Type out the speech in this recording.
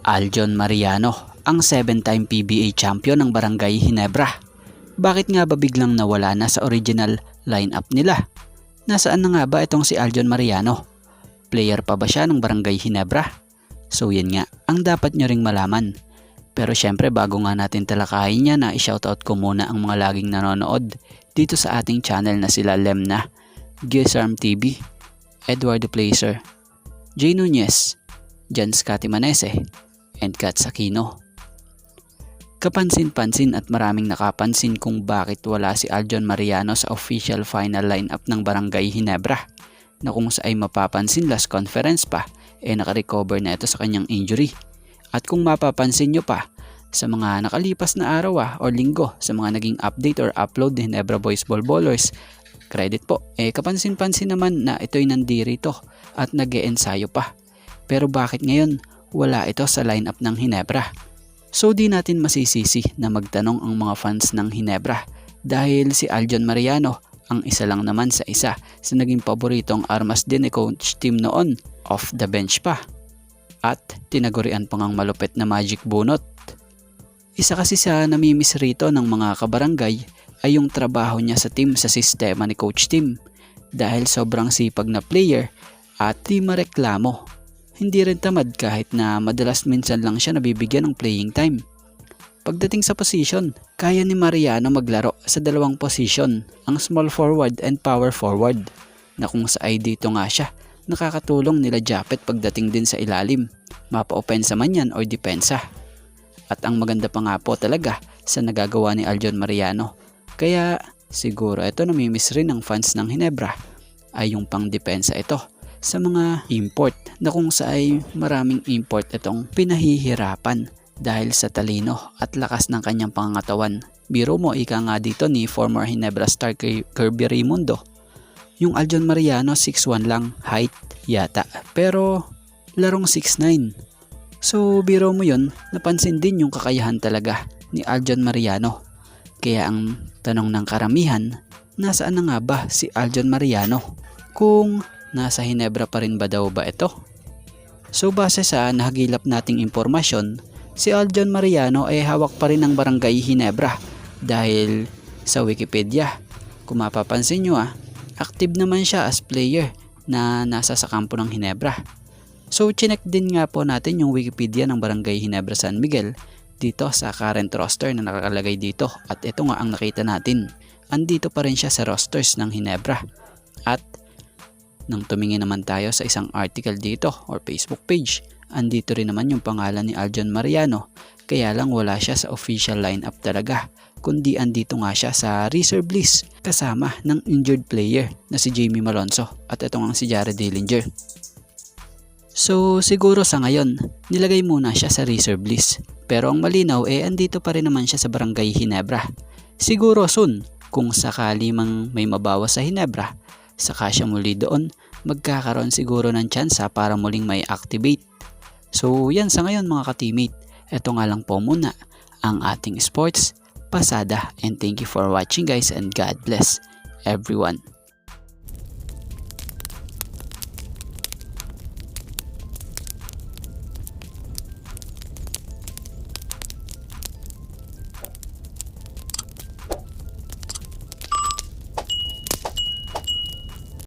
Aljon Mariano, ang 7-time PBA champion ng Barangay Ginebra. Bakit nga ba biglang nawala na sa original lineup nila? Nasaan na nga ba itong si Aljon Mariano? Player pa ba siya ng Barangay Ginebra? So yan nga, ang dapat nyo ring malaman. Pero syempre bago nga natin talakayin yan, i-shoutout ko muna ang mga laging nanonood dito sa ating channel na sila Lemna, Gisarm TV, Edward Placer, Jay Nunez, Jan Scotty Manese, and Kat Aquino. Kapansin-pansin at maraming nakapansin kung bakit wala si Aljon Mariano sa official final lineup ng Barangay Ginebra, na kung sa ay mapapansin last conference pa nakarecover na ito sa kanyang injury. At kung mapapansin nyo pa sa mga nakalipas na araw o linggo sa mga naging update or upload ni Ginebra Boys Ball Ballers, credit po, kapansin-pansin naman na ito'y nandirito at nag-e-ensayo pa. Pero bakit ngayon wala ito sa lineup ng Ginebra? So di natin masisisi na magtanong ang mga fans ng Ginebra dahil si Aljon Mariano ang isa lang naman sa isa sa naging paboritong armas din ni Coach Tim noon, off the bench pa. At tinagurian pang ang malupit na magic bunot. Isa kasi sa namimiss rito ng mga kabarangay ay yung trabaho niya sa team sa sistema ni Coach Tim, dahil sobrang sipag na player at di mareklamo. Hindi rin tamad kahit na madalas minsan lang siya nabibigyan ng playing time. Pagdating sa position, kaya ni Mariano maglaro sa dalawang position, ang small forward and power forward, na kung sa ay dito nga siya nakakatulong nila Japet pagdating din sa ilalim, mapa-opensa man yan o depensa. At ang maganda pa nga po talaga sa nagagawa ni Aljon Mariano, kaya siguro ito namimiss rin ng fans ng Ginebra, ay yung pang depensa ito sa mga import, na kung sa ay maraming import itong pinahihirapan dahil sa talino at lakas ng kanyang pangangatawan. Biro mo, ika nga dito ni former Ginebra star Kirby Raimundo, yung Aljon Mariano 6'1 lang height yata, pero larong 6'9. So biro mo yun, napansin din yung kakayahan talaga ni Aljon Mariano. Kaya ang tanong ng karamihan, nasaan na nga ba si Aljon Mariano? Kung nasa Ginebra pa rin ba daw ba ito? So base sa nahagilap nating impormasyon, si Aljon Mariano ay hawak pa rin ng Barangay Ginebra dahil sa Wikipedia, kung mapapansin nyo active naman siya as player na nasa sa kampo ng Ginebra. So chinek din nga po natin yung Wikipedia ng Barangay Ginebra San Miguel dito sa current roster na nakakalagay dito, at ito nga ang nakita natin. Andito pa rin siya sa rosters ng Ginebra. At nang tumingin naman tayo sa isang article dito or Facebook page, andito rin naman yung pangalan ni Aljon Mariano, kaya lang wala siya sa official lineup talaga, kundi andito nga siya sa reserve list kasama ng injured player na si Jamie Malonzo at ito nga si Jared Dillinger. So siguro sa ngayon nilagay muna siya sa reserve list, pero ang malinaw andito pa rin naman siya sa Barangay Ginebra. Siguro soon, kung sakali mang may mabawas sa Ginebra, saka siya muli doon magkakaroon siguro ng tsansa para muling may activate. So yan sa ngayon mga ka-teammate, ito nga lang po muna ang ating sports pasada, and thank you for watching guys, and God bless everyone.